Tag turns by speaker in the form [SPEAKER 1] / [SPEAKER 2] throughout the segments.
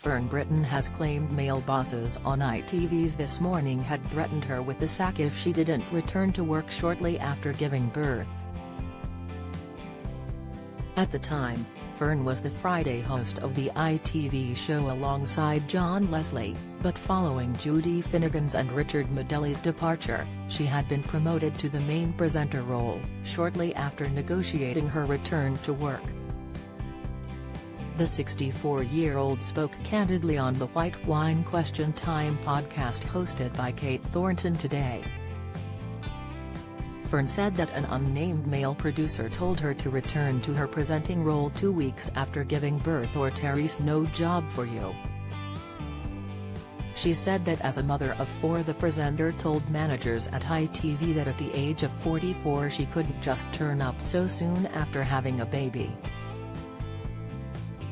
[SPEAKER 1] Fern Britton has claimed male bosses on ITV's This Morning had threatened her with the sack if she didn't return to work shortly after giving birth. At the time, Fern was the Friday host of the ITV show alongside John Leslie, but following Judy Finnegan's and Richard Madeley's departure, she had been promoted to the main presenter role, shortly after negotiating her return to work. The 64-year-old spoke candidly on the White Wine Question Time podcast hosted by Kate Thornton today. Fern said that an unnamed male producer told her to return to her presenting role 2 weeks after giving birth or Terry's no job for you. She said that as a mother of 4 the presenter told managers at ITV that at the age of 44 she couldn't just turn up so soon after having a baby.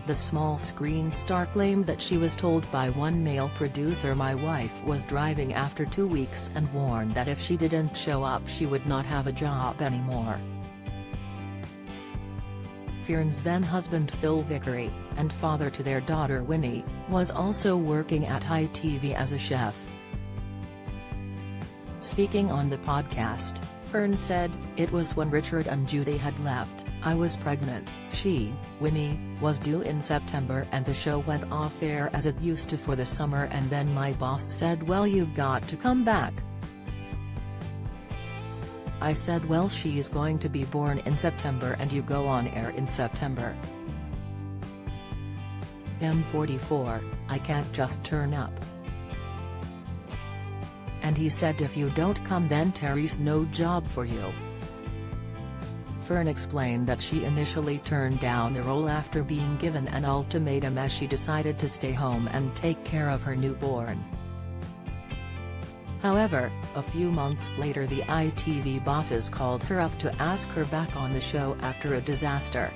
[SPEAKER 1] The small screen star claimed that she was told by one male producer my wife was driving after 2 weeks and warned that if she didn't show up she would not have a job anymore. Fern's then-husband Phil Vickery, and father to their daughter Winnie, was also working at ITV as a chef. Speaking on the podcast, Fern said, "It was when Richard and Judy had left, I was pregnant, she, Winnie, was due in September and the show went off air as it used to for the summer and then my boss said well you've got to come back. I said well she's going to be born in September and you go on air in September. I'm 44, I can't just turn up. And he said if you don't come then Terry's no job for you." Fern explained that she initially turned down the role after being given an ultimatum as she decided to stay home and take care of her newborn. However, a few months later the ITV bosses called her up to ask her back on the show after a disaster.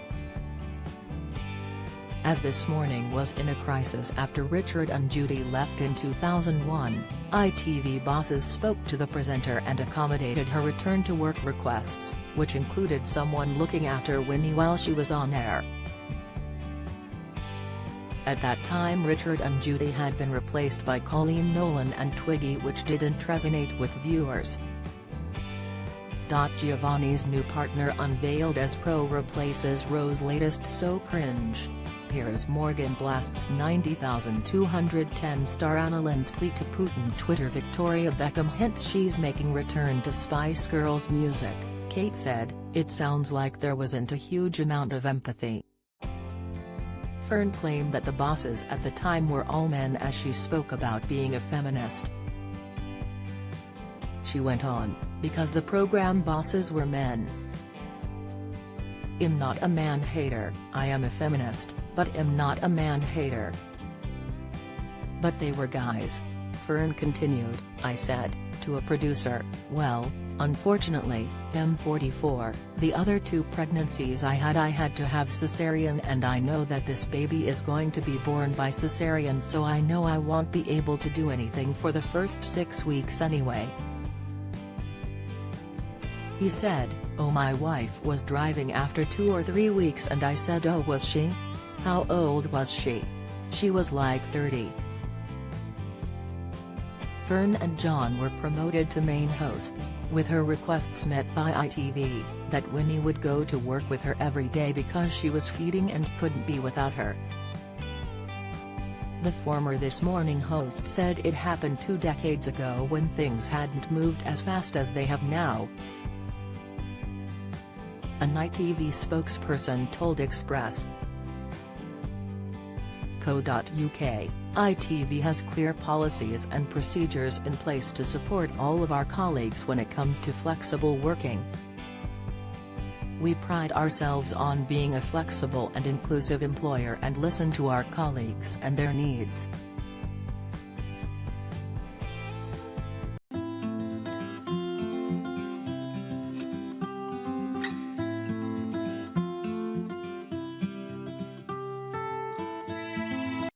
[SPEAKER 1] As This Morning was in a crisis after Richard and Judy left in 2001, ITV bosses spoke to the presenter and accommodated her return to work requests, which included someone looking after Winnie while she was on air. At that time Richard and Judy had been replaced by Colleen Nolan and Twiggy, which didn't resonate with viewers. Giovanni's new partner unveiled as Pro replaces Rose's latest So Cringe. Piers Morgan blasts 90,210 star Annalyn's plea to Putin. Twitter Victoria Beckham hints she's making return to Spice Girls music. Kate said, "It sounds like there wasn't a huge amount of empathy." Fern claimed that the bosses at the time were all men as she spoke about being a feminist. She went on, "Because the program bosses were men. I'm not a man-hater, I am a feminist, but I'm not a man-hater. But they were guys." Fern continued, "I said, to a producer, well, unfortunately, I'm 44, the other 2 pregnancies I had to have cesarean and I know that this baby is going to be born by cesarean so I know I won't be able to do anything for the first 6 weeks anyway." He said, "Oh my wife was driving after 2 or 3 weeks and I said oh was she? How old was she? She was like 30. Fern and John were promoted to main hosts, with her requests met by ITV, that Winnie would go to work with her every day because she was feeding and couldn't be without her. The former This Morning host said it happened 2 decades ago when things hadn't moved as fast as they have now. An ITV spokesperson told Express.co.uk, ITV has clear policies and procedures in place to support all of our colleagues when it comes to flexible working. We pride ourselves on being a flexible and inclusive employer and listen to our colleagues and their needs.